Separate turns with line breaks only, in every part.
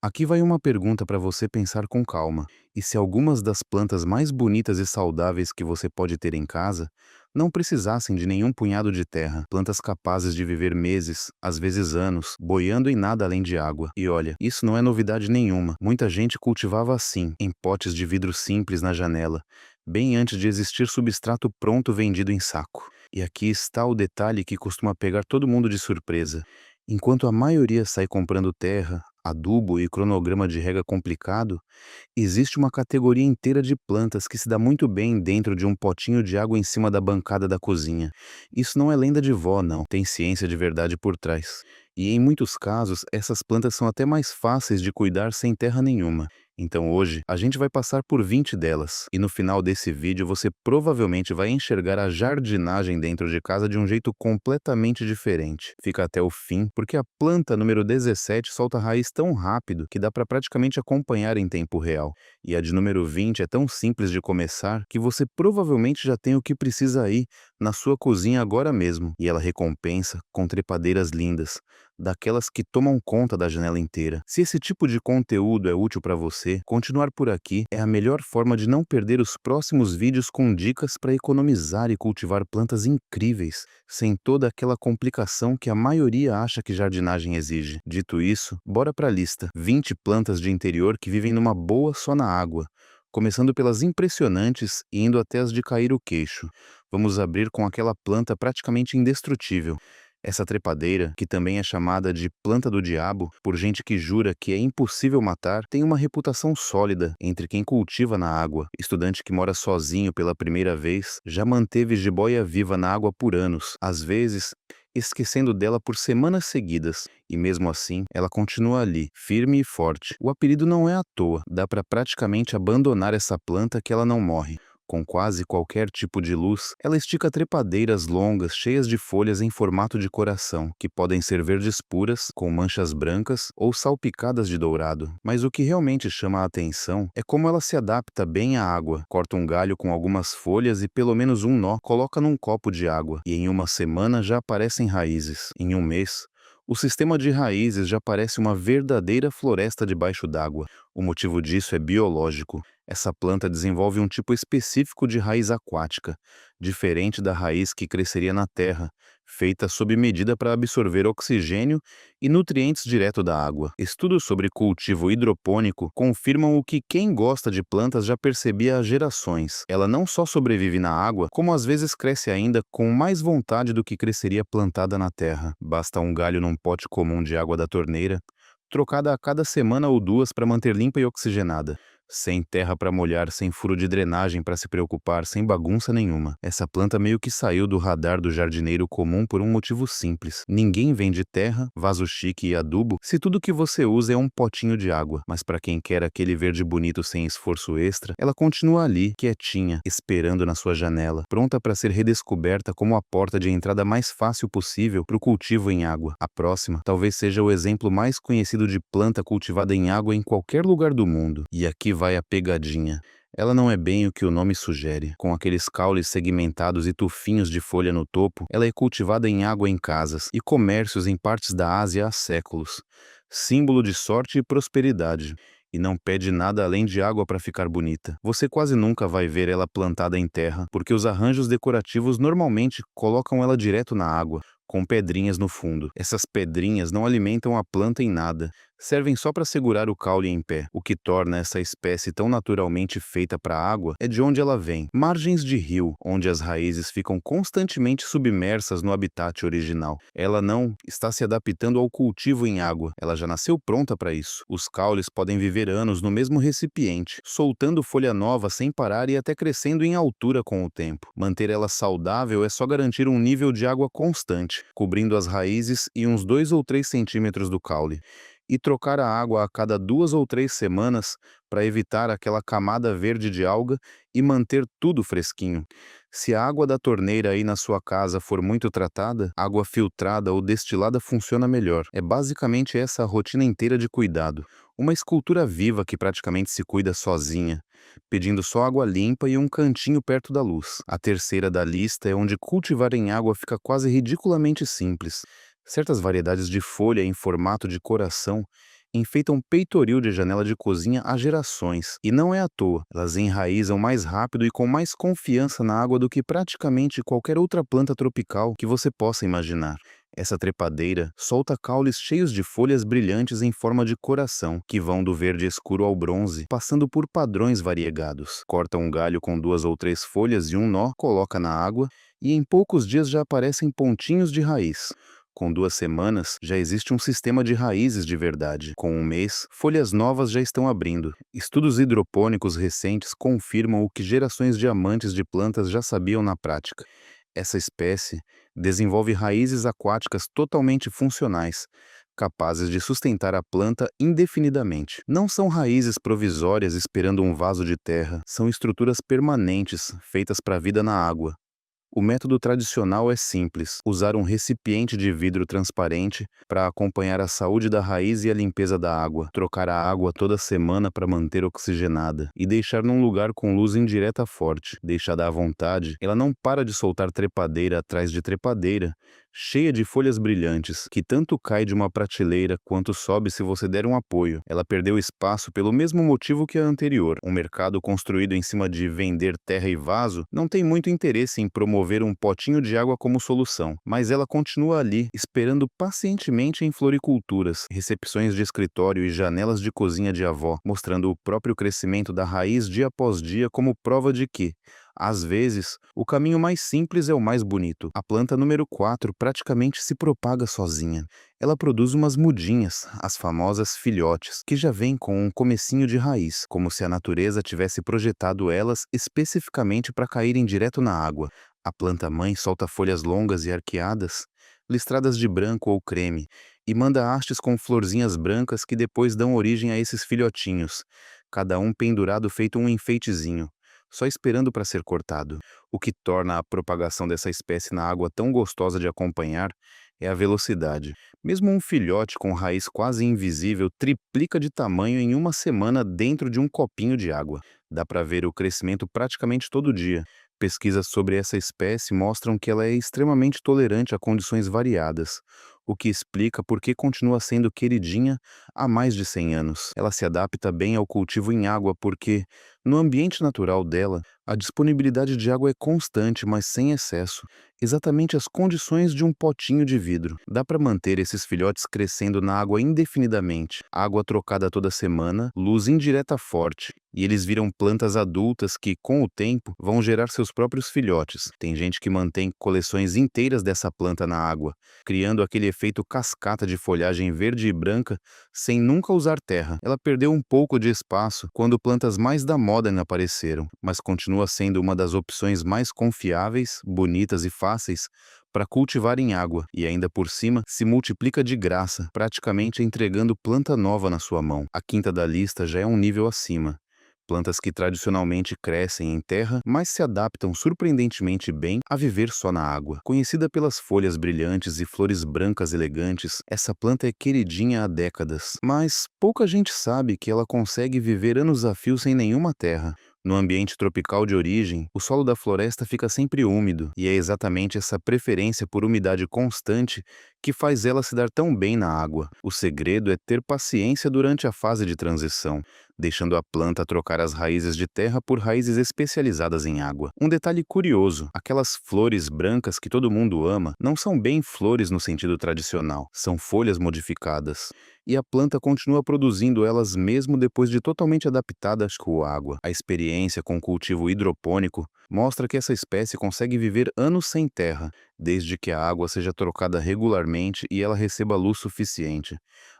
Aqui vai uma pergunta para você pensar com calma. E se algumas das plantas mais bonitas e saudáveis que você pode ter em casa não precisassem de nenhum punhado de terra, plantas capazes de viver meses, às vezes anos, boiando em nada além de água? E olha, isso não é novidade nenhuma. Muita gente cultivava assim, em potes de vidro simples na janela, bem antes de existir substrato pronto vendido em saco. E aqui está o detalhe que costuma pegar todo mundo de surpresa. Enquanto a maioria sai comprando terra, adubo e cronograma de rega complicado, existe uma categoria inteira de plantas que se dá muito bem dentro de um potinho de água em cima da bancada da cozinha. Isso não é lenda de vó, não. Tem ciência de verdade por trás. E em muitos casos, essas plantas são até mais fáceis de cuidar sem terra nenhuma. Então hoje, a gente vai passar por 20 delas. E no final desse vídeo, você provavelmente vai enxergar a jardinagem dentro de casa de um jeito completamente diferente. Fica até o fim, porque a planta número 17 solta raiz tão rápido que dá para praticamente acompanhar em tempo real. E a de número 20 é tão simples de começar que você provavelmente já tem o que precisa aí na sua cozinha agora mesmo. E ela recompensa com trepadeiras lindas, daquelas que tomam conta da janela inteira. Se esse tipo de conteúdo é útil para você, continuar por aqui é a melhor forma de não perder os próximos vídeos com dicas para economizar e cultivar plantas incríveis, sem toda aquela complicação que a maioria acha que jardinagem exige. Dito isso, bora para a lista. 20 plantas de interior que vivem numa boa só na água, começando pelas impressionantes e indo até as de cair o queixo. Vamos abrir com aquela planta praticamente indestrutível. Essa trepadeira, que também é chamada de planta do diabo, por gente que jura que é impossível matar, tem uma reputação sólida entre quem cultiva na água. Estudante que mora sozinho pela primeira vez já manteve jiboia viva na água por anos, às vezes esquecendo dela por semanas seguidas. E mesmo assim, ela continua ali, firme e forte. O apelido não é à toa, dá para praticamente abandonar essa planta que ela não morre. Com quase qualquer tipo de luz, ela estica trepadeiras longas cheias de folhas em formato de coração, que podem ser verdes puras, com manchas brancas ou salpicadas de dourado. Mas o que realmente chama a atenção é como ela se adapta bem à água. Corta um galho com algumas folhas e pelo menos um nó coloca num copo de água, e em uma semana já aparecem raízes. Em um mês, o sistema de raízes já parece uma verdadeira floresta debaixo d'água. O motivo disso é biológico. Essa planta desenvolve um tipo específico de raiz aquática, diferente da raiz que cresceria na terra, feita sob medida para absorver oxigênio e nutrientes direto da água. Estudos sobre cultivo hidropônico confirmam o que quem gosta de plantas já percebia há gerações. Ela não só sobrevive na água, como às vezes cresce ainda com mais vontade do que cresceria plantada na terra. Basta um galho num pote comum de água da torneira, trocada a cada semana ou duas para manter limpa e oxigenada. Sem terra para molhar, sem furo de drenagem para se preocupar, sem bagunça nenhuma. Essa planta meio que saiu do radar do jardineiro comum por um motivo simples. Ninguém vende terra, vaso chique e adubo se tudo que você usa é um potinho de água. Mas para quem quer aquele verde bonito sem esforço extra, ela continua ali, quietinha, esperando na sua janela, pronta para ser redescoberta como a porta de entrada mais fácil possível para o cultivo em água. A próxima talvez seja o exemplo mais conhecido de planta cultivada em água em qualquer lugar do mundo. E aqui vai a pegadinha. Ela não é bem o que o nome sugere. Com aqueles caules segmentados e tufinhos de folha no topo, ela é cultivada em água em casas e comércios em partes da Ásia há séculos. Símbolo de sorte e prosperidade. E não pede nada além de água para ficar bonita. Você quase nunca vai ver ela plantada em terra, porque os arranjos decorativos normalmente colocam ela direto na água, com pedrinhas no fundo. Essas pedrinhas não alimentam a planta em nada, servem só para segurar o caule em pé. O que torna essa espécie tão naturalmente feita para a água é de onde ela vem, margens de rio, onde as raízes ficam constantemente submersas no habitat original. Ela não está se adaptando ao cultivo em água, ela já nasceu pronta para isso. Os caules podem viver anos no mesmo recipiente, soltando folha nova sem parar e até crescendo em altura com o tempo. Manter ela saudável é só garantir um nível de água constante, cobrindo as raízes e uns 2 ou 3 centímetros do caule, e trocar a água a cada 2 ou 3 semanas para evitar aquela camada verde de alga e manter tudo fresquinho. Se a água da torneira aí na sua casa for muito tratada, água filtrada ou destilada funciona melhor. É basicamente essa a rotina inteira de cuidado. Uma escultura viva que praticamente se cuida sozinha, pedindo só água limpa e um cantinho perto da luz. A terceira da lista é onde cultivar em água fica quase ridiculamente simples. Certas variedades de folha em formato de coração enfeitam peitoril de janela de cozinha há gerações. E não é à toa, elas enraizam mais rápido e com mais confiança na água do que praticamente qualquer outra planta tropical que você possa imaginar. Essa trepadeira solta caules cheios de folhas brilhantes em forma de coração, que vão do verde escuro ao bronze, passando por padrões variegados. Corta um galho com 2 ou 3 folhas e um nó, coloca na água, e em poucos dias já aparecem pontinhos de raiz. Com 2 semanas, já existe um sistema de raízes de verdade. Com um mês, folhas novas já estão abrindo. Estudos hidropônicos recentes confirmam o que gerações de amantes de plantas já sabiam na prática. Essa espécie desenvolve raízes aquáticas totalmente funcionais, capazes de sustentar a planta indefinidamente. Não são raízes provisórias esperando um vaso de terra, são estruturas permanentes, feitas para a vida na água. O método tradicional é simples: usar um recipiente de vidro transparente para acompanhar a saúde da raiz e a limpeza da água, trocar a água toda semana para manter oxigenada e deixar num lugar com luz indireta forte. Deixada à vontade, ela não para de soltar trepadeira atrás de trepadeira, cheia de folhas brilhantes, que tanto cai de uma prateleira quanto sobe se você der um apoio. Ela perdeu espaço pelo mesmo motivo que a anterior. Um mercado construído em cima de vender terra e vaso não tem muito interesse em promover um potinho de água como solução, mas ela continua ali, esperando pacientemente em floriculturas, recepções de escritório e janelas de cozinha de avó, mostrando o próprio crescimento da raiz dia após dia como prova de que, às vezes, o caminho mais simples é o mais bonito. A planta número 4 praticamente se propaga sozinha. Ela produz umas mudinhas, as famosas filhotes, que já vêm com um comecinho de raiz, como se a natureza tivesse projetado elas especificamente para caírem direto na água. A planta-mãe solta folhas longas e arqueadas, listradas de branco ou creme, e manda hastes com florzinhas brancas que depois dão origem a esses filhotinhos, cada um pendurado feito um enfeitezinho, só esperando para ser cortado. O que torna a propagação dessa espécie na água tão gostosa de acompanhar é a velocidade. Mesmo um filhote com raiz quase invisível triplica de tamanho em uma semana dentro de um copinho de água. Dá para ver o crescimento praticamente todo dia. Pesquisas sobre essa espécie mostram que ela é extremamente tolerante a condições variadas, o que explica por que continua sendo queridinha há mais de 100 anos. Ela se adapta bem ao cultivo em água porque, no ambiente natural dela, a disponibilidade de água é constante, mas sem excesso, exatamente as condições de um potinho de vidro. Dá para manter esses filhotes crescendo na água indefinidamente, água trocada toda semana, luz indireta forte, e eles viram plantas adultas que, com o tempo, vão gerar seus próprios filhotes. Tem gente que mantém coleções inteiras dessa planta na água, criando aquele efeito cascata de folhagem verde e branca sem nunca usar terra. Ela perdeu um pouco de espaço quando plantas mais da moda apareceram, mas continua sendo uma das opções mais confiáveis, bonitas e fáceis para cultivar em água, e ainda por cima se multiplica de graça, praticamente entregando planta nova na sua mão. A quinta da lista já é um nível acima. Plantas que tradicionalmente crescem em terra, mas se adaptam surpreendentemente bem a viver só na água. Conhecida pelas folhas brilhantes e flores brancas elegantes, essa planta é queridinha há décadas, mas pouca gente sabe que ela consegue viver anos a fio sem nenhuma terra. No ambiente tropical de origem, o solo da floresta fica sempre úmido, e é exatamente essa preferência por umidade constante que faz ela se dar tão bem na água. O segredo é ter paciência durante a fase de transição, deixando a planta trocar as raízes de terra por raízes especializadas em água. Um detalhe curioso: aquelas flores brancas que todo mundo ama não são bem flores no sentido tradicional, são folhas modificadas. E a planta continua produzindo elas mesmo depois de totalmente adaptada à água. A experiência com cultivo hidropônico mostra que essa espécie consegue viver anos sem terra, desde que a água seja trocada regularmente e ela receba luz suficiente.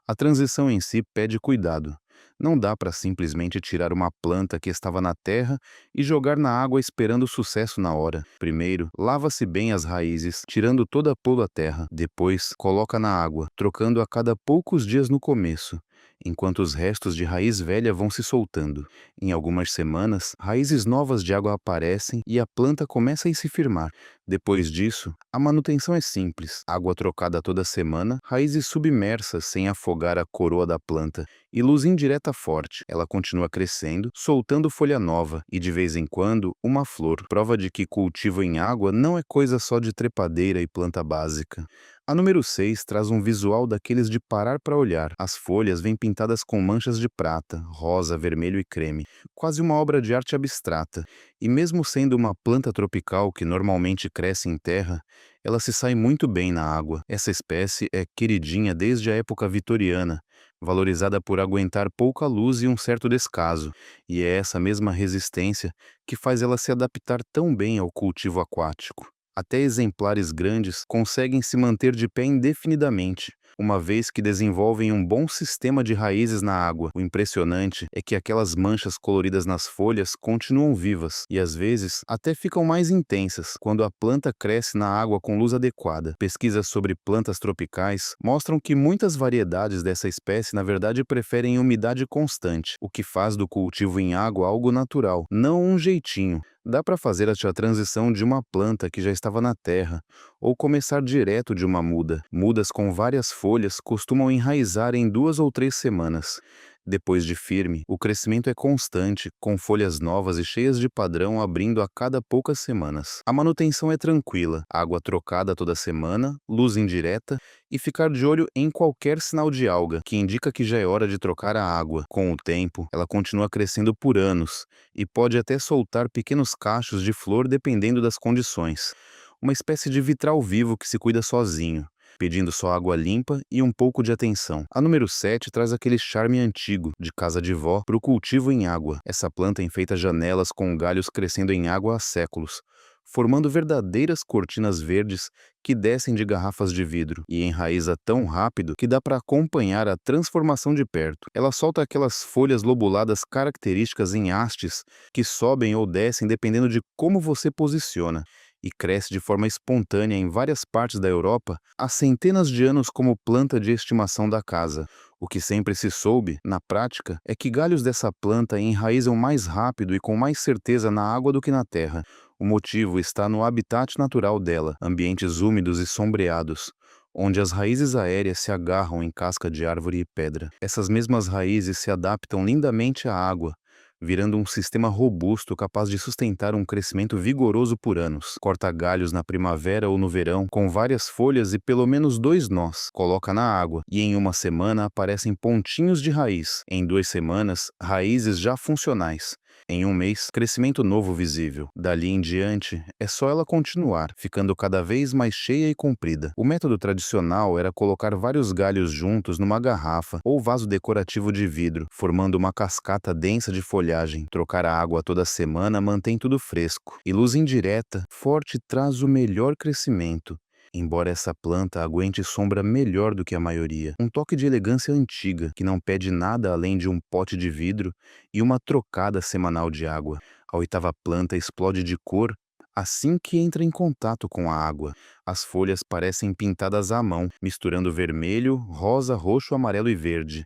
A transição em si pede cuidado. Não dá para simplesmente tirar uma planta que estava na terra e jogar na água esperando sucesso na hora. Primeiro, lava-se bem as raízes, tirando toda a pó da terra. Depois, coloca na água, trocando a cada poucos dias no começo, enquanto os restos de raiz velha vão se soltando. Em algumas semanas, raízes novas de água aparecem e a planta começa a se firmar. Depois disso, a manutenção é simples: água trocada toda semana, raízes submersas sem afogar a coroa da planta e luz indireta forte. Ela continua crescendo, soltando folha nova e, de vez em quando, uma flor, prova de que cultivo em água não é coisa só de trepadeira e planta básica. A número 6 traz um visual daqueles de parar para olhar. As folhas vêm pintadas com manchas de prata, rosa, vermelho e creme, quase uma obra de arte abstrata. E mesmo sendo uma planta tropical que normalmente cresce em terra, ela se sai muito bem na água. Essa espécie é queridinha desde a época vitoriana, valorizada por aguentar pouca luz e um certo descaso. E é essa mesma resistência que faz ela se adaptar tão bem ao cultivo aquático. Até exemplares grandes conseguem se manter de pé indefinidamente, uma vez que desenvolvem um bom sistema de raízes na água. O impressionante é que aquelas manchas coloridas nas folhas continuam vivas e às vezes até ficam mais intensas quando a planta cresce na água com luz adequada. Pesquisas sobre plantas tropicais mostram que muitas variedades dessa espécie na verdade preferem umidade constante, o que faz do cultivo em água algo natural, não um jeitinho. Dá para fazer a transição de uma planta que já estava na terra, ou começar direto de uma muda. Mudas com várias folhas costumam enraizar em 2 ou 3 semanas. Depois de firme, o crescimento é constante, com folhas novas e cheias de padrão abrindo a cada poucas semanas. A manutenção é tranquila, água trocada toda semana, luz indireta e ficar de olho em qualquer sinal de alga, que indica que já é hora de trocar a água. Com o tempo, ela continua crescendo por anos e pode até soltar pequenos cachos de flor dependendo das condições. Uma espécie de vitral vivo que se cuida sozinho, pedindo só água limpa e um pouco de atenção. A número 7 traz aquele charme antigo, de casa de vó, para o cultivo em água. Essa planta enfeita janelas com galhos crescendo em água há séculos, formando verdadeiras cortinas verdes que descem de garrafas de vidro e enraiza tão rápido que dá para acompanhar a transformação de perto. Ela solta aquelas folhas lobuladas características em hastes que sobem ou descem dependendo de como você posiciona, e cresce de forma espontânea em várias partes da Europa há centenas de anos como planta de estimação da casa. O que sempre se soube, na prática, é que galhos dessa planta enraizam mais rápido e com mais certeza na água do que na terra. O motivo está no habitat natural dela, ambientes úmidos e sombreados, onde as raízes aéreas se agarram em casca de árvore e pedra. Essas mesmas raízes se adaptam lindamente à água, virando um sistema robusto capaz de sustentar um crescimento vigoroso por anos. Corta galhos na primavera ou no verão, com várias folhas e pelo menos 2 nós. Coloca na água, e em uma semana aparecem pontinhos de raiz. Em 2 semanas, raízes já funcionais. Em um mês, crescimento novo visível. Dali em diante, é só ela continuar, ficando cada vez mais cheia e comprida. O método tradicional era colocar vários galhos juntos numa garrafa ou vaso decorativo de vidro, formando uma cascata densa de folhagem. Trocar a água toda semana mantém tudo fresco. E luz indireta, forte, traz o melhor crescimento, embora essa planta aguente sombra melhor do que a maioria. Um toque de elegância antiga, que não pede nada além de um pote de vidro e uma trocada semanal de água. A 8ª planta explode de cor assim que entra em contato com a água. As folhas parecem pintadas à mão, misturando vermelho, rosa, roxo, amarelo e verde.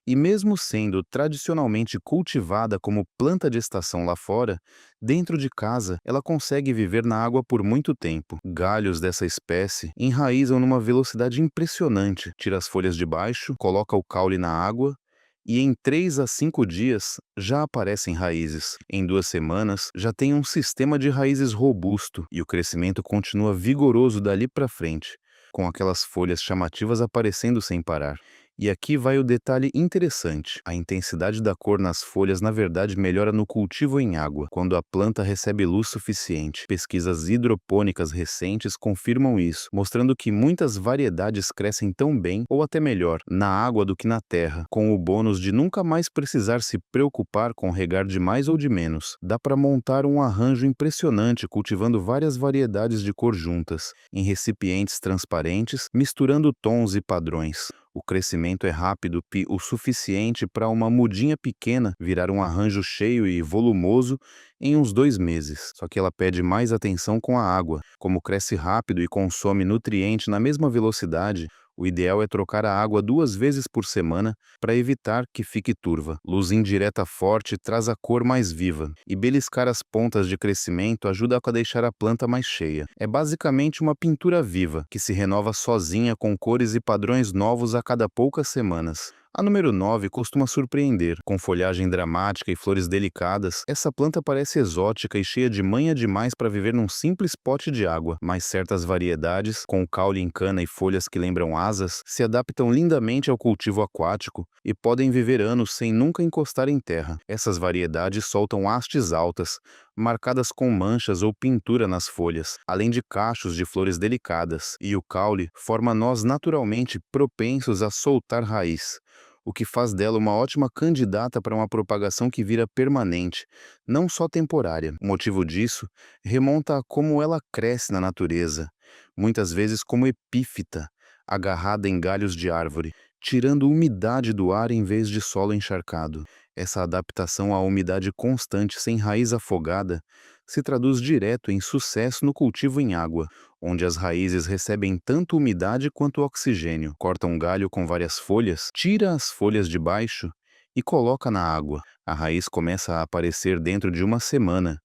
E mesmo sendo tradicionalmente cultivada como planta de estação lá fora, dentro de casa ela consegue viver na água por muito tempo. Galhos dessa espécie enraizam numa velocidade impressionante. Tira as folhas de baixo, coloca o caule na água e em 3 a 5 dias já aparecem raízes. Em 2 semanas já tem um sistema de raízes robusto e o crescimento continua vigoroso dali para frente, com aquelas folhas chamativas aparecendo sem parar. E aqui vai o detalhe interessante. A intensidade da cor nas folhas na verdade melhora no cultivo em água, quando a planta recebe luz suficiente. Pesquisas hidropônicas recentes confirmam isso, mostrando que muitas variedades crescem tão bem, ou até melhor, na água do que na terra, com o bônus de nunca mais precisar se preocupar com regar de mais ou de menos. Dá para montar um arranjo impressionante cultivando várias variedades de cor juntas, em recipientes transparentes, misturando tons e padrões. O crescimento é rápido o suficiente para uma mudinha pequena virar um arranjo cheio e volumoso em uns 2 meses. Só que ela pede mais atenção com a água. Como cresce rápido e consome nutriente na mesma velocidade, o ideal é trocar a água 2 vezes por semana para evitar que fique turva. Luz indireta forte traz a cor mais viva, e beliscar as pontas de crescimento ajuda a deixar a planta mais cheia. É basicamente uma pintura viva, que se renova sozinha com cores e padrões novos a cada poucas semanas. A número 9 costuma surpreender. Com folhagem dramática e flores delicadas, essa planta parece exótica e cheia de manha demais para viver num simples pote de água. Mas certas variedades, com caule em cana e folhas que lembram asas, se adaptam lindamente ao cultivo aquático e podem viver anos sem nunca encostar em terra. Essas variedades soltam hastes altas, marcadas com manchas ou pintura nas folhas, além de cachos de flores delicadas, e o caule forma nós naturalmente propensos a soltar raiz, o que faz dela uma ótima candidata para uma propagação que vira permanente, não só temporária. O motivo disso remonta a como ela cresce na natureza, muitas vezes como epífita, agarrada em galhos de árvore, tirando umidade do ar em vez de solo encharcado. Essa adaptação à umidade constante sem raiz afogada se traduz direto em sucesso no cultivo em água, onde as raízes recebem tanto umidade quanto oxigênio. Corta um galho com várias folhas, tira as folhas de baixo e coloca na água. A raiz começa a aparecer dentro de uma semana,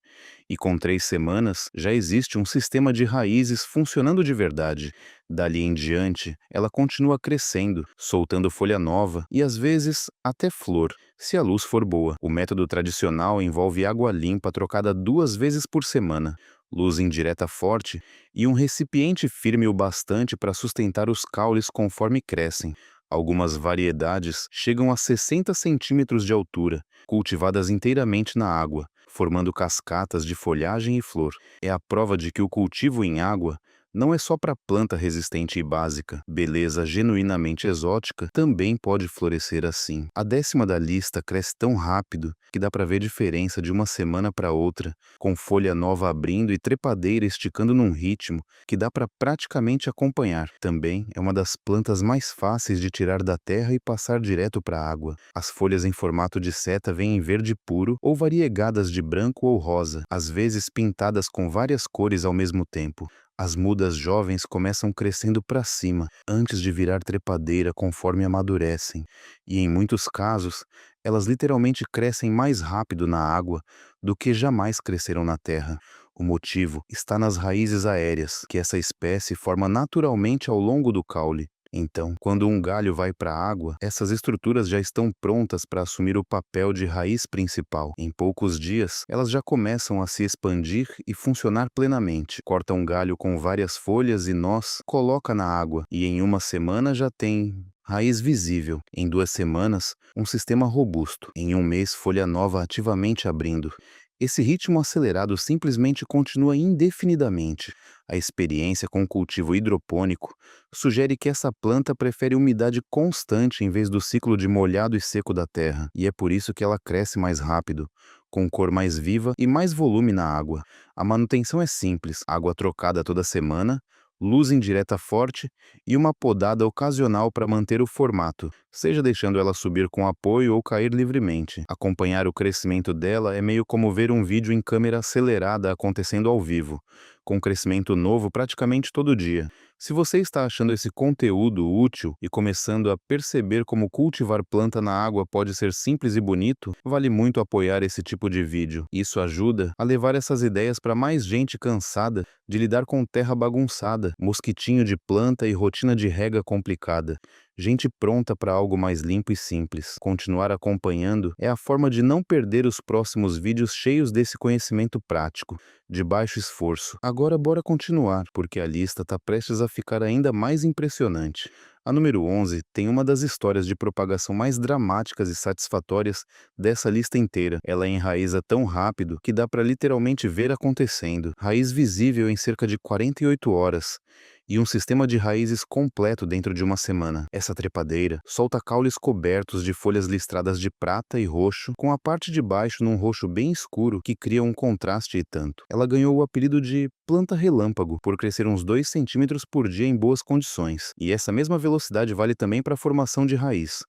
e com 3 semanas já existe um sistema de raízes funcionando de verdade. Dali em diante, ela continua crescendo, soltando folha nova e às vezes até flor, se a luz for boa. O método tradicional envolve água limpa trocada 2 vezes por semana, luz indireta forte e um recipiente firme o bastante para sustentar os caules conforme crescem. Algumas variedades chegam a 60 centímetros de altura, cultivadas inteiramente na água, formando cascatas de folhagem e flor. É a prova de que o cultivo em água não é só para planta resistente e básica. Beleza genuinamente exótica também pode florescer assim. A 10ª da lista cresce tão rápido que dá para ver diferença de uma semana para outra, com folha nova abrindo e trepadeira esticando num ritmo que dá para praticamente acompanhar. Também é uma das plantas mais fáceis de tirar da terra e passar direto para a água. As folhas em formato de seta vêm em verde puro ou variegadas de branco ou rosa, às vezes pintadas com várias cores ao mesmo tempo. As mudas jovens começam crescendo para cima, antes de virar trepadeira conforme amadurecem, e em muitos casos, elas literalmente crescem mais rápido na água do que jamais cresceram na terra. O motivo está nas raízes aéreas, que essa espécie forma naturalmente ao longo do caule. Então, quando um galho vai para a água, essas estruturas já estão prontas para assumir o papel de raiz principal. Em poucos dias, elas já começam a se expandir e funcionar plenamente. Corta um galho com várias folhas e nós, coloca na água, e em uma semana já tem raiz visível. Em 2 semanas, um sistema robusto. Em um mês, folha nova ativamente abrindo. Esse ritmo acelerado simplesmente continua indefinidamente. A experiência com o cultivo hidropônico sugere que essa planta prefere umidade constante em vez do ciclo de molhado e seco da terra, e é por isso que ela cresce mais rápido, com cor mais viva e mais volume na água. A manutenção é simples: água trocada toda semana, luz indireta forte e uma podada ocasional para manter o formato, seja deixando ela subir com apoio ou cair livremente. Acompanhar o crescimento dela é meio como ver um vídeo em câmera acelerada acontecendo ao vivo, com crescimento novo praticamente todo dia. Se você está achando esse conteúdo útil e começando a perceber como cultivar planta na água pode ser simples e bonito, vale muito apoiar esse tipo de vídeo. Isso ajuda a levar essas ideias para mais gente cansada de lidar com terra bagunçada, mosquitinho de planta e rotina de rega complicada. Gente pronta para algo mais limpo e simples. Continuar acompanhando é a forma de não perder os próximos vídeos cheios desse conhecimento prático, de baixo esforço. Agora bora continuar, porque a lista está prestes a ficar ainda mais impressionante. A número 11 tem uma das histórias de propagação mais dramáticas e satisfatórias dessa lista inteira. Ela enraiza tão rápido que dá para literalmente ver acontecendo. Raiz visível em cerca de 48 horas. E um sistema de raízes completo dentro de uma semana. Essa trepadeira solta caules cobertos de folhas listradas de prata e roxo, com a parte de baixo num roxo bem escuro que cria um contraste e tanto. Ela ganhou o apelido de planta relâmpago por crescer uns 2 centímetros por dia em boas condições. E essa mesma velocidade vale também para a formação de raiz.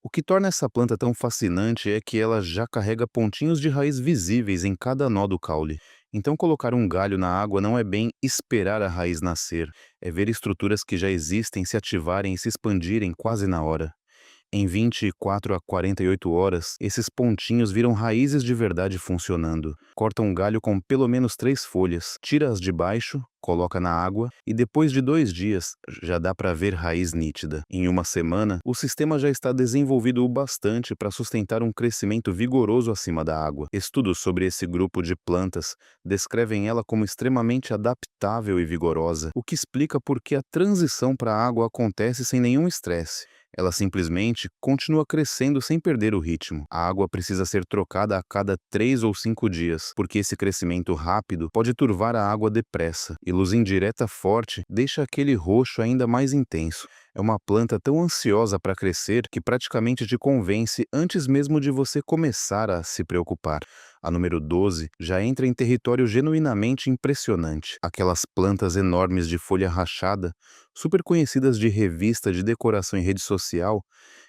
O que torna essa planta tão fascinante é que ela já carrega pontinhos de raiz visíveis em cada nó do caule. Então colocar um galho na água não é bem esperar a raiz nascer, é ver estruturas que já existem se ativarem e se expandirem quase na hora. Em 24 a 48 horas, esses pontinhos viram raízes de verdade funcionando. Corta um galho com pelo menos 3 folhas, tira-as de baixo, coloca na água e depois de 2 dias já dá para ver raiz nítida. Em uma semana, o sistema já está desenvolvido o bastante para sustentar um crescimento vigoroso acima da água. Estudos sobre esse grupo de plantas descrevem ela como extremamente adaptável e vigorosa, o que explica por que a transição para a água acontece sem nenhum estresse. Ela simplesmente continua crescendo sem perder o ritmo. A água precisa ser trocada a cada 3 ou 5 dias, porque esse crescimento rápido pode turvar a água depressa, e luz indireta forte deixa aquele roxo ainda mais intenso. É uma planta tão ansiosa para crescer que praticamente te convence antes mesmo de você começar a se preocupar. A número 12 já entra em território genuinamente impressionante. Aquelas plantas enormes de folha rachada, super conhecidas de revista de decoração em rede social,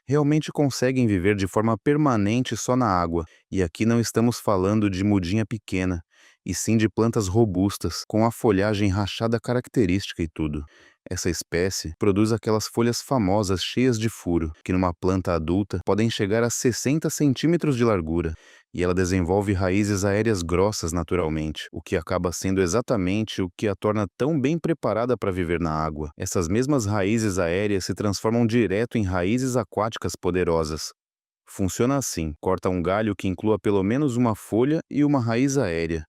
realmente conseguem viver de forma permanente só na água. E aqui não estamos falando de mudinha pequena, e sim de plantas robustas, com a folhagem rachada característica e tudo. Essa espécie produz aquelas folhas famosas cheias de furo, que numa planta adulta podem chegar a 60 centímetros de largura, e ela desenvolve raízes aéreas grossas naturalmente, o que acaba sendo exatamente o que a torna tão bem preparada para viver na água. Essas mesmas raízes aéreas se transformam direto em raízes aquáticas poderosas. Funciona assim: corta um galho que inclua pelo menos uma folha e uma raiz aérea,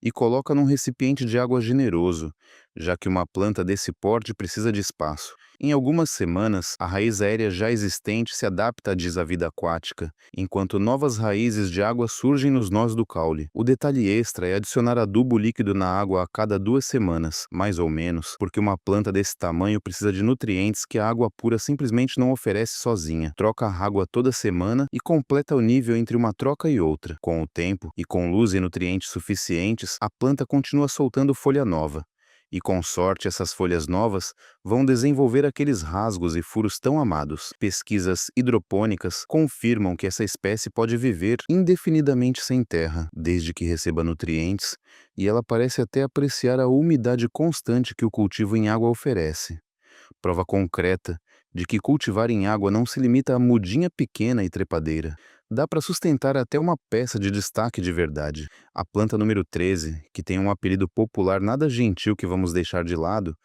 e coloca num recipiente de água generoso, já que uma planta desse porte precisa de espaço. Em algumas semanas, a raiz aérea já existente se adapta à vida aquática, enquanto novas raízes de água surgem nos nós do caule. O detalhe extra é adicionar adubo líquido na água a cada 2 semanas, mais ou menos, porque uma planta desse tamanho precisa de nutrientes que a água pura simplesmente não oferece sozinha. Troca a água toda semana e completa o nível entre uma troca e outra. Com o tempo, e com luz e nutrientes suficientes, a planta continua soltando folha nova. E com sorte, essas folhas novas vão desenvolver aqueles rasgos e furos tão amados. Pesquisas hidropônicas confirmam que essa espécie pode viver indefinidamente sem terra, desde que receba nutrientes, e ela parece até apreciar a umidade constante que o cultivo em água oferece. Prova concreta de que cultivar em água não se limita a mudinha pequena e trepadeira. Dá para sustentar até uma peça de destaque de verdade. A planta número 13, que tem um apelido popular nada gentil que vamos deixar de lado,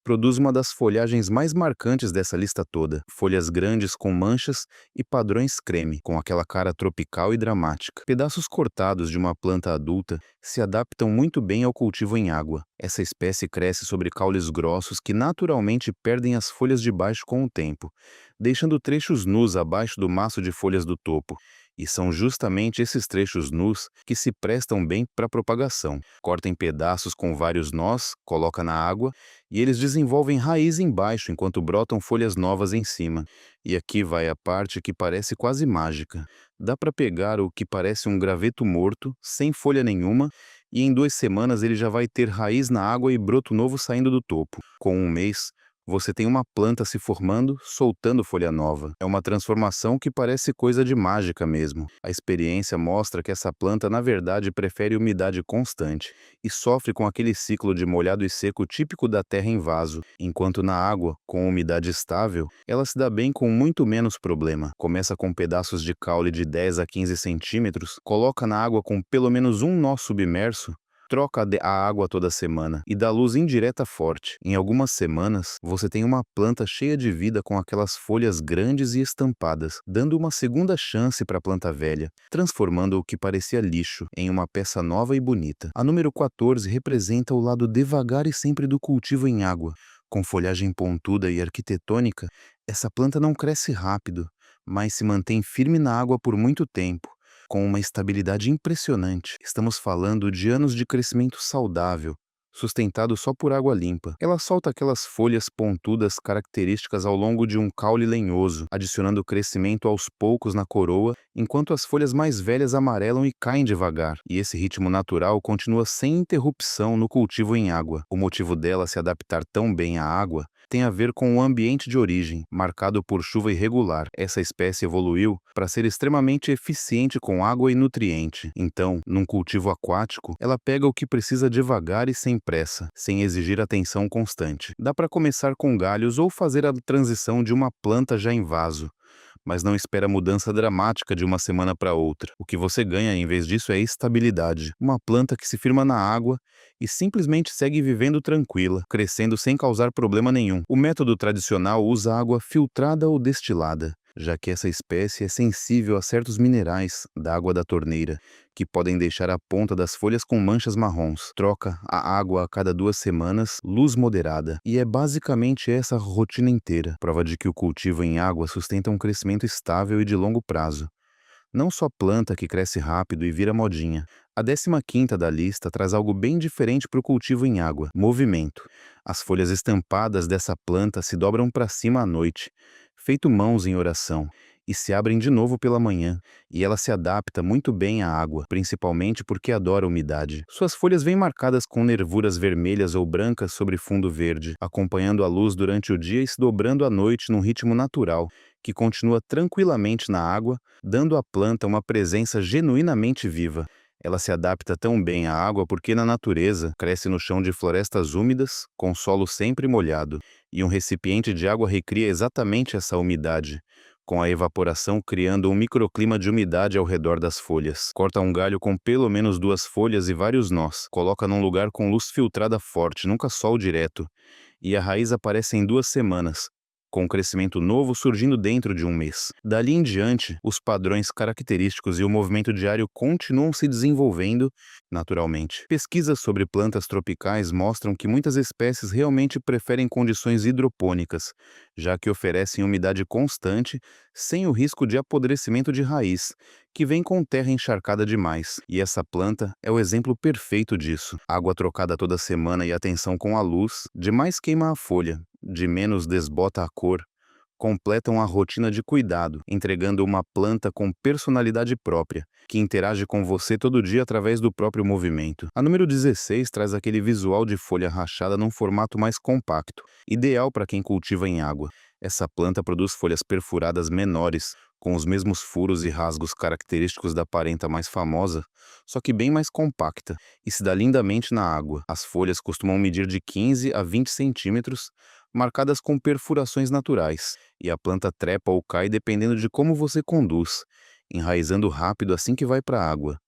produz uma das folhagens mais marcantes dessa lista toda. Folhas grandes com manchas e padrões creme, com aquela cara tropical e dramática. Pedaços cortados de uma planta adulta se adaptam muito bem ao cultivo em água. Essa espécie cresce sobre caules grossos que naturalmente perdem as folhas de baixo com o tempo, deixando trechos nus abaixo do maço de folhas do topo. E são justamente esses trechos nus que se prestam bem para propagação. Corta em pedaços com vários nós, coloca na água e eles desenvolvem raiz embaixo enquanto brotam folhas novas em cima. E aqui vai a parte que parece quase mágica. Dá para pegar o que parece um graveto morto, sem folha nenhuma, e em 2 semanas ele já vai ter raiz na água e broto novo saindo do topo. Com 1 mês, você tem uma planta se formando, soltando folha nova. É uma transformação que parece coisa de mágica mesmo. A experiência mostra que essa planta, na verdade, prefere umidade constante e sofre com aquele ciclo de molhado e seco típico da terra em vaso, enquanto na água, com umidade estável, ela se dá bem com muito menos problema. Começa com pedaços de caule de 10 a 15 centímetros, coloca na água com pelo menos um nó submerso, troca a água toda semana e dá luz indireta forte. Em algumas semanas, você tem uma planta cheia de vida com aquelas folhas grandes e estampadas, dando uma segunda chance para a planta velha, transformando o que parecia lixo em uma peça nova e bonita. A número 14 representa o lado devagar e sempre do cultivo em água. Com folhagem pontuda e arquitetônica, essa planta não cresce rápido, mas se mantém firme na água por muito tempo, com uma estabilidade impressionante. Estamos falando de anos de crescimento saudável, sustentado só por água limpa. Ela solta aquelas folhas pontudas características ao longo de um caule lenhoso, adicionando crescimento aos poucos na coroa, enquanto as folhas mais velhas amarelam e caem devagar. E esse ritmo natural continua sem interrupção no cultivo em água. O motivo dela se adaptar tão bem à água tem a ver com o ambiente de origem, marcado por chuva irregular. Essa espécie evoluiu para ser extremamente eficiente com água e nutriente. Então, num cultivo aquático, ela pega o que precisa devagar e sem pressa, sem exigir atenção constante. Dá para começar com galhos ou fazer a transição de uma planta já em vaso, mas não espera mudança dramática de uma semana para outra. O que você ganha em vez disso é estabilidade. Uma planta que se firma na água e simplesmente segue vivendo tranquila, crescendo sem causar problema nenhum. O método tradicional usa água filtrada ou destilada, já que essa espécie é sensível a certos minerais da água da torneira, que podem deixar a ponta das folhas com manchas marrons. Troca a água a cada 2 semanas, luz moderada. E é basicamente essa a rotina inteira. Prova de que o cultivo em água sustenta um crescimento estável e de longo prazo. Não só planta que cresce rápido e vira modinha. A 15ª da lista traz algo bem diferente para o cultivo em água: movimento. As folhas estampadas dessa planta se dobram para cima à noite, feito mãos em oração, e se abrem de novo pela manhã, e ela se adapta muito bem à água, principalmente porque adora umidade. Suas folhas vêm marcadas com nervuras vermelhas ou brancas sobre fundo verde, acompanhando a luz durante o dia e se dobrando à noite num ritmo natural, que continua tranquilamente na água, dando à planta uma presença genuinamente viva. Ela se adapta tão bem à água porque na natureza cresce no chão de florestas úmidas, com solo sempre molhado, e um recipiente de água recria exatamente essa umidade, com a evaporação criando um microclima de umidade ao redor das folhas. Corta um galho com pelo menos 2 folhas e vários nós, coloca num lugar com luz filtrada forte, nunca sol direto, e a raiz aparece em 2 semanas, com um crescimento novo surgindo dentro de um mês. Dali em diante, os padrões característicos e o movimento diário continuam se desenvolvendo naturalmente. Pesquisas sobre plantas tropicais mostram que muitas espécies realmente preferem condições hidropônicas, já que oferecem umidade constante, sem o risco de apodrecimento de raiz, que vem com terra encharcada demais. E essa planta é o exemplo perfeito disso. Água trocada toda semana e atenção com a luz, demais queima a folha, de menos desbota a cor, completam a rotina de cuidado, entregando uma planta com personalidade própria, que interage com você todo dia através do próprio movimento. A número 16 traz aquele visual de folha rachada num formato mais compacto, ideal para quem cultiva em água. Essa planta produz folhas perfuradas menores, com os mesmos furos e rasgos característicos da parenta mais famosa, só que bem mais compacta, e se dá lindamente na água. As folhas costumam medir de 15 a 20 centímetros, marcadas com perfurações naturais, e a planta trepa ou cai dependendo de como você conduz, enraizando rápido assim que vai para a água.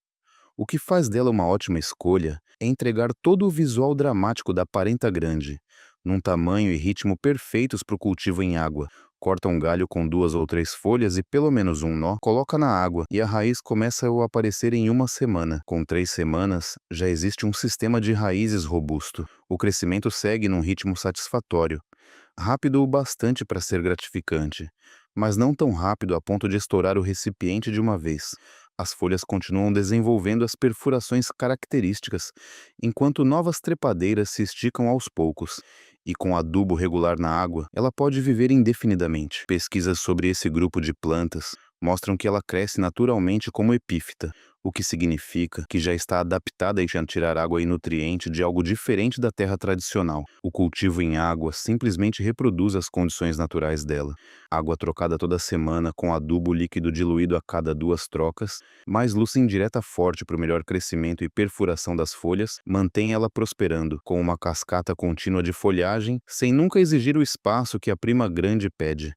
O que faz dela uma ótima escolha é entregar todo o visual dramático da parenta grande, num tamanho e ritmo perfeitos para o cultivo em água. Corta um galho com 2 ou 3 folhas e pelo menos um nó, coloca na água e a raiz começa a aparecer em 1 semana. Com 3 semanas, já existe um sistema de raízes robusto. O crescimento segue num ritmo satisfatório, rápido o bastante para ser gratificante, mas não tão rápido a ponto de estourar o recipiente de uma vez. As folhas continuam desenvolvendo as perfurações características, enquanto novas trepadeiras se esticam aos poucos, e com adubo regular na água, ela pode viver indefinidamente. Pesquisas sobre esse grupo de plantas mostram que ela cresce naturalmente como epífita, o que significa que já está adaptada a tirar água e nutriente de algo diferente da terra tradicional. O cultivo em água simplesmente reproduz as condições naturais dela. Água trocada toda semana com adubo líquido diluído a cada 2 trocas, mais luz indireta forte para o melhor crescimento e perfuração das folhas, mantém ela prosperando, com uma cascata contínua de folhagem, sem nunca exigir o espaço que a prima grande pede.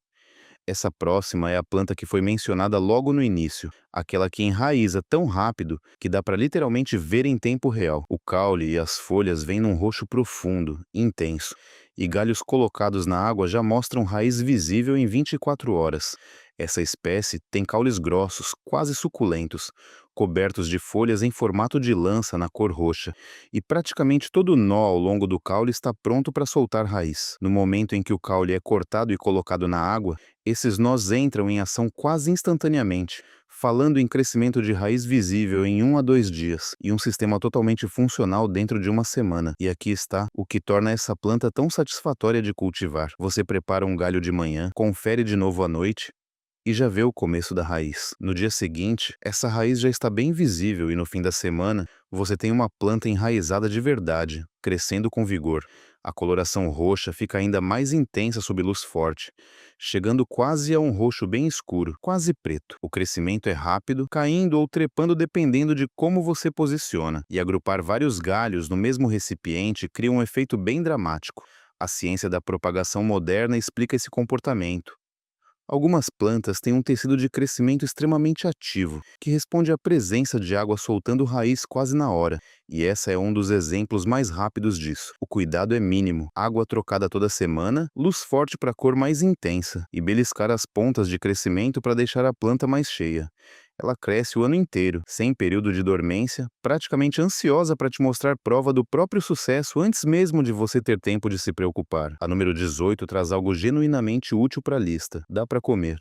Essa próxima é a planta que foi mencionada logo no início, aquela que enraiza tão rápido que dá para literalmente ver em tempo real. O caule e as folhas vêm num roxo profundo, intenso, e galhos colocados na água já mostram raiz visível em 24 horas. Essa espécie tem caules grossos, quase suculentos, cobertos de folhas em formato de lança na cor roxa, e praticamente todo nó ao longo do caule está pronto para soltar raiz. No momento em que o caule é cortado e colocado na água, esses nós entram em ação quase instantaneamente, falando em crescimento de raiz visível em 1 a 2 dias, e um sistema totalmente funcional dentro de 1 semana. E aqui está o que torna essa planta tão satisfatória de cultivar. Você prepara um galho de manhã, confere de novo à noite, e já vê o começo da raiz. No dia seguinte, essa raiz já está bem visível e no fim da semana, você tem uma planta enraizada de verdade, crescendo com vigor. A coloração roxa fica ainda mais intensa sob luz forte, chegando quase a um roxo bem escuro, quase preto. O crescimento é rápido, caindo ou trepando dependendo de como você posiciona, e agrupar vários galhos no mesmo recipiente cria um efeito bem dramático. A ciência da propagação moderna explica esse comportamento. Algumas plantas têm um tecido de crescimento extremamente ativo, que responde à presença de água soltando raiz quase na hora, e essa é um dos exemplos mais rápidos disso. O cuidado é mínimo: água trocada toda semana, luz forte para cor mais intensa, e beliscar as pontas de crescimento para deixar a planta mais cheia. Ela cresce o ano inteiro, sem período de dormência, praticamente ansiosa para te mostrar prova do próprio sucesso antes mesmo de você ter tempo de se preocupar. A número 18 traz algo genuinamente útil para a lista: dá para comer.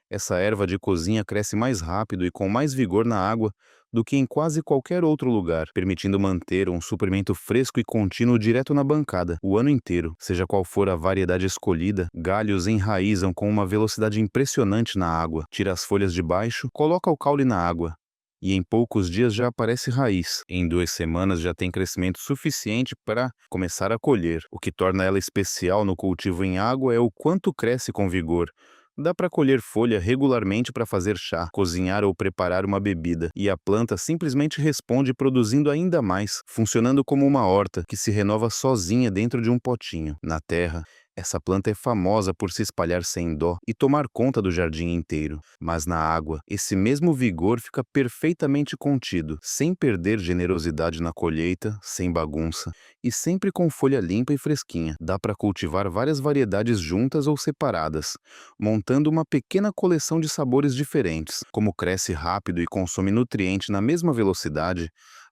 Essa erva de cozinha cresce mais rápido e com mais vigor na água do que em quase qualquer outro lugar, permitindo manter um suprimento fresco e contínuo direto na bancada, o ano inteiro. Seja qual for a variedade escolhida, galhos enraizam com uma velocidade impressionante na água. Tira as folhas de baixo, coloca o caule na água, e em poucos dias já aparece raiz. Em 2 semanas já tem crescimento suficiente para começar a colher. O que torna ela especial no cultivo em água é o quanto cresce com vigor. Dá para colher folha regularmente para fazer chá, cozinhar ou preparar uma bebida, e a planta simplesmente responde produzindo ainda mais, funcionando como uma horta que se renova sozinha dentro de um potinho. Na terra, essa planta é famosa por se espalhar sem dó e tomar conta do jardim inteiro. Mas na água, esse mesmo vigor fica perfeitamente contido, sem perder generosidade na colheita, sem bagunça, e sempre com folha limpa e fresquinha. Dá para cultivar várias variedades juntas ou separadas, montando uma pequena coleção de sabores diferentes. Como cresce rápido e consome nutriente na mesma velocidade,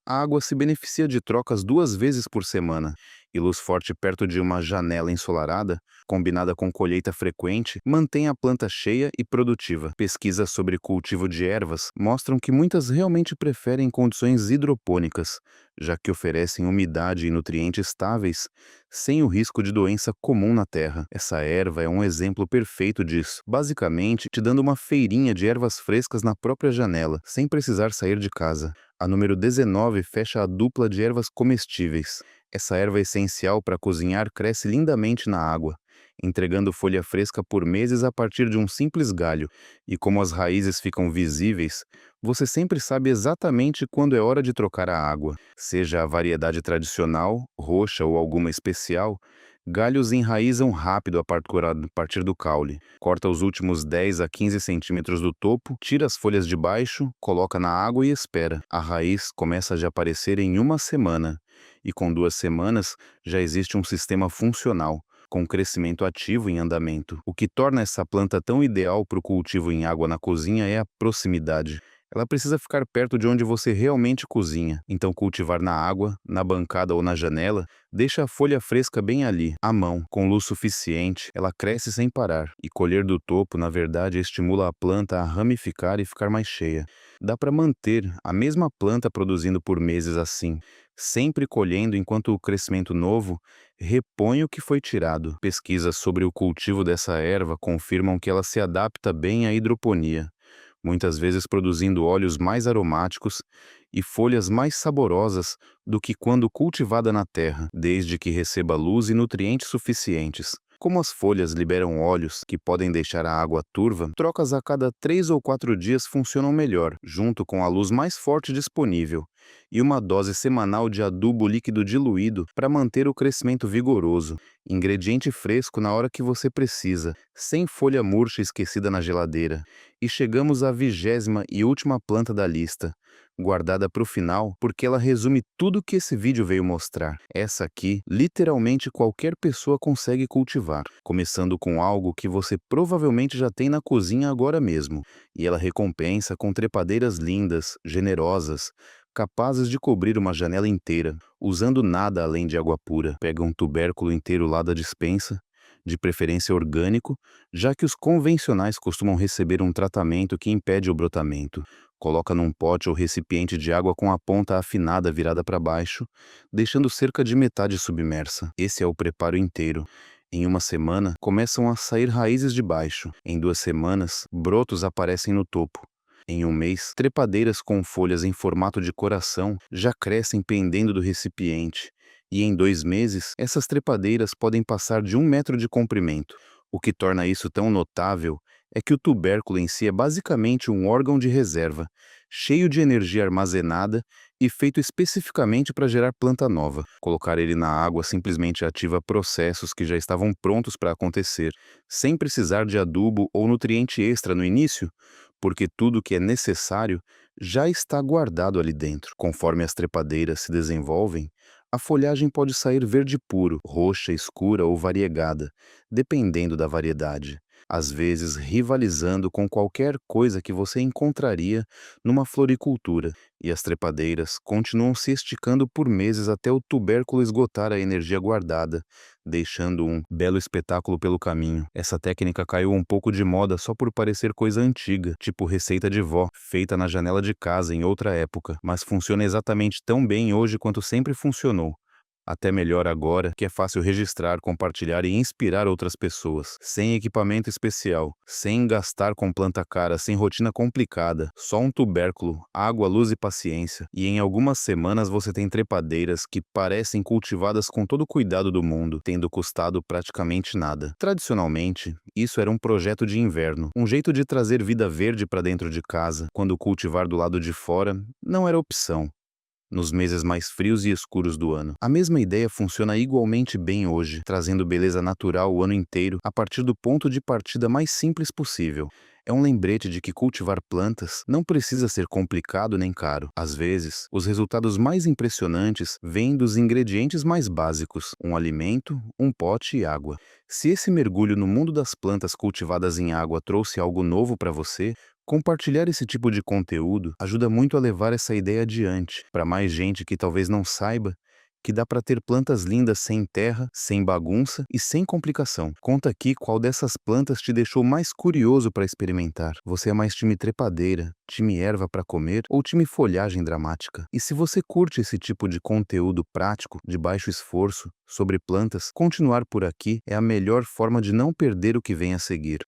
a água se beneficia de trocas 2 vezes por semana, e luz forte perto de uma janela ensolarada, combinada com colheita frequente, mantém a planta cheia e produtiva. Pesquisas sobre cultivo de ervas mostram que muitas realmente preferem condições hidropônicas, já que oferecem umidade e nutrientes estáveis, sem o risco de doença comum na terra. Essa erva é um exemplo perfeito disso, basicamente te dando uma feirinha de ervas frescas na própria janela, sem precisar sair de casa. A número 19 fecha a dupla de ervas comestíveis. Essa erva essencial para cozinhar cresce lindamente na água, entregando folha fresca por meses a partir de um simples galho, e como as raízes ficam visíveis, você sempre sabe exatamente quando é hora de trocar a água. Seja a variedade tradicional, roxa ou alguma especial, galhos enraizam rápido a partir do caule. Corta os últimos 10 a 15 centímetros do topo, tira as folhas de baixo, coloca na água e espera. A raiz começa a aparecer em 1 semana, e com 2 semanas já existe um sistema funcional, com crescimento ativo em andamento. O que torna essa planta tão ideal para o cultivo em água na cozinha é a proximidade. Ela precisa ficar perto de onde você realmente cozinha, então cultivar na água, na bancada ou na janela, deixa a folha fresca bem ali, à mão, com luz suficiente, ela cresce sem parar, e colher do topo, na verdade, estimula a planta a ramificar e ficar mais cheia. Dá para manter a mesma planta produzindo por meses assim, sempre colhendo enquanto o crescimento novo repõe o que foi tirado. Pesquisas sobre o cultivo dessa erva confirmam que ela se adapta bem à hidroponia, muitas vezes produzindo óleos mais aromáticos e folhas mais saborosas do que quando cultivada na terra, desde que receba luz e nutrientes suficientes. Como as folhas liberam óleos que podem deixar a água turva, trocas a cada 3 ou 4 dias funcionam melhor, junto com a luz mais forte disponível, e uma dose semanal de adubo líquido diluído para manter o crescimento vigoroso. Ingrediente fresco na hora que você precisa, sem folha murcha esquecida na geladeira. E chegamos à 20ª e última planta da lista, guardada para o final porque ela resume tudo que esse vídeo veio mostrar. Essa aqui, literalmente qualquer pessoa consegue cultivar, começando com algo que você provavelmente já tem na cozinha agora mesmo, e ela recompensa com trepadeiras lindas, generosas, capazes de cobrir uma janela inteira, usando nada além de água pura. Pega um tubérculo inteiro lá da despensa, de preferência orgânico, já que os convencionais costumam receber um tratamento que impede o brotamento. Coloca num pote ou recipiente de água com a ponta afinada virada para baixo, deixando cerca de metade submersa. Esse é o preparo inteiro. Em 1 semana, começam a sair raízes de baixo. Em 2 semanas, brotos aparecem no topo. Em 1 mês, trepadeiras com folhas em formato de coração já crescem pendendo do recipiente. E em 2 meses, essas trepadeiras podem passar de 1 metro de comprimento. O que torna isso tão notável é que o tubérculo em si é basicamente um órgão de reserva, cheio de energia armazenada e feito especificamente para gerar planta nova. Colocar ele na água simplesmente ativa processos que já estavam prontos para acontecer, sem precisar de adubo ou nutriente extra no início, porque tudo que é necessário já está guardado ali dentro. Conforme as trepadeiras se desenvolvem, a folhagem pode sair verde puro, roxa escura ou variegada, dependendo da variedade, às vezes rivalizando com qualquer coisa que você encontraria numa floricultura. E as trepadeiras continuam se esticando por meses até o tubérculo esgotar a energia guardada, deixando um belo espetáculo pelo caminho. Essa técnica caiu um pouco de moda só por parecer coisa antiga, tipo receita de vó, feita na janela de casa em outra época, mas funciona exatamente tão bem hoje quanto sempre funcionou. Até melhor agora que é fácil registrar, compartilhar e inspirar outras pessoas. Sem equipamento especial, sem gastar com planta cara, sem rotina complicada, só um tubérculo, água, luz e paciência. E em algumas semanas você tem trepadeiras que parecem cultivadas com todo o cuidado do mundo, tendo custado praticamente nada. Tradicionalmente, isso era um projeto de inverno, um jeito de trazer vida verde para dentro de casa, quando cultivar do lado de fora não era opção nos meses mais frios e escuros do ano. A mesma ideia funciona igualmente bem hoje, trazendo beleza natural o ano inteiro a partir do ponto de partida mais simples possível. É um lembrete de que cultivar plantas não precisa ser complicado nem caro. Às vezes, os resultados mais impressionantes vêm dos ingredientes mais básicos: um alimento, um pote e água. Se esse mergulho no mundo das plantas cultivadas em água trouxe algo novo para você, compartilhar esse tipo de conteúdo ajuda muito a levar essa ideia adiante, para mais gente que talvez não saiba que dá para ter plantas lindas sem terra, sem bagunça e sem complicação. Conta aqui qual dessas plantas te deixou mais curioso para experimentar. Você é mais time trepadeira, time erva para comer ou time folhagem dramática? E se você curte esse tipo de conteúdo prático, de baixo esforço, sobre plantas, continuar por aqui é a melhor forma de não perder o que vem a seguir.